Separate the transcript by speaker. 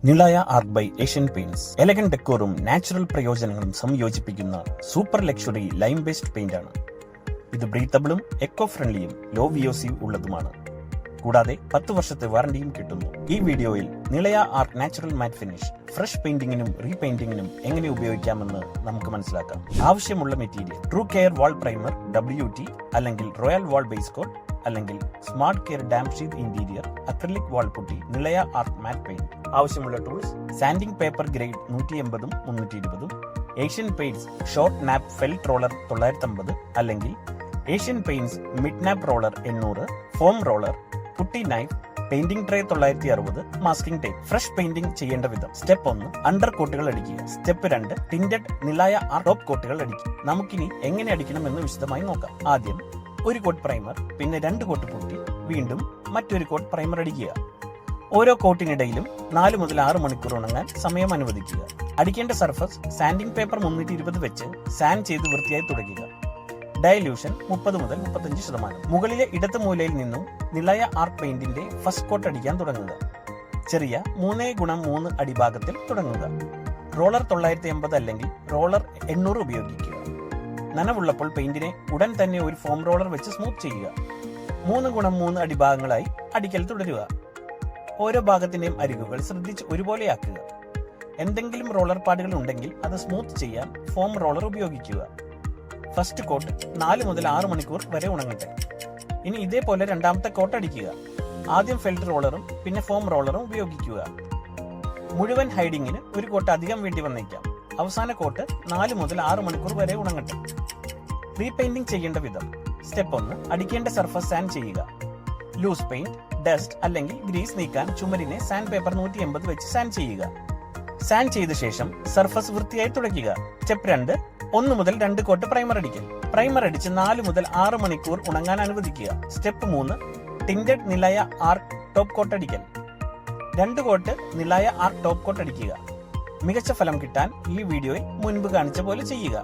Speaker 1: നിളായ art by Asian paints elegant ഡെക്കോറും natural പ്രയോജനങ്ങളും സംയോജിപ്പിക്കുന്ന super luxury lime based paint ആണ്. ഇത് ബ്രീത്തബിളും എക്കോ ഫ്രണ്ട്ലിയും ലോ VOC ഉള്ളതുമാണ്. കൂടാതെ 10 വർഷത്തെ വാറണ്ടിയും കിട്ടുന്നു. ഈ വീഡിയോയിൽ Nilaya art natural matte finish fresh പെയിന്റിങ്ങിനും റീപെയിന്റിങ്ങിനും എങ്ങനെ ഉപയോഗിക്കാമെന്ന് നമുക്ക് മനസ്സിലാക്കാം. ആവശ്യമുള്ള material true care wall primer WT അല്ലെങ്കിൽ റോയൽ വാൾ ബേസ് കോട്ട് അല്ലെങ്കിൽ smart care damp sheet interior acrylic wall putty Nilaya art matte paint. ആവശ്യമുള്ള tools sanding paper grade 180 320 Asian paints short nap felt roller 950 അല്ലെങ്കിൽ Asian paints mid nap roller 800 foam roller putty knife painting tray 960 masking tape. Fresh painting ചെയ്യേണ്ട വിധം. Step 1 under കോട്ടുകൾ അടിക്കുക. Step 2 tinted Nilaya art top കോട്ടുകൾ അടിക്കുക. നമുക്കിനി എങ്ങനെ അടിക്കണം എന്ന് വിശദമായി നോക്കാം. ആദ്യം ഒരു കോട്ട് പ്രൈമർ, പിന്നെ 2 കോട്ട് പുട്ടി, വീണ്ടും മറ്റൊരു കോട്ട് പ്രൈമർ അടിക്കുക. ഓരോ കോട്ടിനിടയിലും 4 മുതൽ 6 മണിക്കൂർ ഉണങ്ങാൻ സമയം അനുവദിക്കുക. അടിക്കേണ്ട സർഫസ് സാൻഡിംഗ് പേപ്പർ 320 വെച്ച് സാൻഡ് ചെയ്ത് വൃത്തിയായി തുടയ്ക്കുക. ഡയലൂഷൻ 30 മുതൽ 35%. മുകളിലെ ഇടത് മൂലയിൽ നിന്നും നിളയ ആർട്ട് പെയിന്റിന്റെ ഫസ്റ്റ് കോട്ട് അടിക്കാൻ തുടങ്ങുക. ചെറിയ 3x3 അടിഭാഗത്തിൽ തുടങ്ങുക. റോളർ 980 അല്ലെങ്കിൽ റോളർ 800 ഉപയോഗിക്കുക. നനവുള്ളപ്പോൾ പെയിന്റിനെ ഉടൻ തന്നെ ഒരു ഫോം റോളർ വെച്ച് സ്മൂത്ത് ചെയ്യുക. 3x3 അടിഭാഗങ്ങളായി അടിക്കൽ തുടരുക. ഓരോ ഭാഗത്തിന്റെയും അരികുകൾ ശ്രദ്ധിച്ച് ഒരുപോലെയാക്കുക. എന്തെങ്കിലും റോളർ പാടുകൾ ഉണ്ടെങ്കിൽ അത് സ്മൂത്ത് ചെയ്യാൻ ഫോം റോളർ ഉപയോഗിക്കുക. ഫസ്റ്റ് കോട്ട് 4 മുതൽ 6 മണിക്കൂർ വരെ ഉണങ്ങട്ടെ. ഇനി ഇതേപോലെ രണ്ടാമത്തെ കോട്ട് അടിക്കുക. ആദ്യം ഫെൽറ്റ് റോളറും പിന്നെ ഫോം റോളറും ഉപയോഗിക്കുക. മുഴുവൻ ഹൈഡിങ്ങിന് ഒരു കോട്ട് അധികം വേണ്ടി വന്നേക്കാം. അവസാന കോട്ട് 4 മുതൽ 6 മണിക്കൂർ വരെ ഉണങ്ങട്ടെ. റീപെയിന്റിംഗ് ചെയ്യേണ്ട വിധം. സ്റ്റെപ്പ് 1 അടിക്കേണ്ട സർഫസ് സാൻഡ് ചെയ്യുക. ലൂസ് പെയിന്റ്, ഡസ്റ്റ് അല്ലെങ്കിൽ ഗ്രീസ് നീക്കാൻ ചുമരിനെ സാൻഡ് പേപ്പർ 180 വെച്ച് സാൻഡ് ചെയ്യുക. സാൻഡ് ചെയ്ത ശേഷം സർഫസ് വൃത്തിയായി തുടയ്ക്കുക. സ്റ്റെപ്പ് 2 1 മുതൽ 2 കോട്ട് പ്രൈമർ അടിക്കൽ. പ്രൈമർ അടിച്ച് 4 മുതൽ 6 മണിക്കൂർ ഉണങ്ങാൻ അനുവദിക്കുക. Step 3 tinted Nilaya art top coat അടിക്കൽ. 2 coat Nilaya art top coat അടിക്കുക. മികച്ച ഫലം കിട്ടാൻ ഈ വീഡിയോയിൽ മുൻപ് കാണിച്ച പോലെ ചെയ്യുക.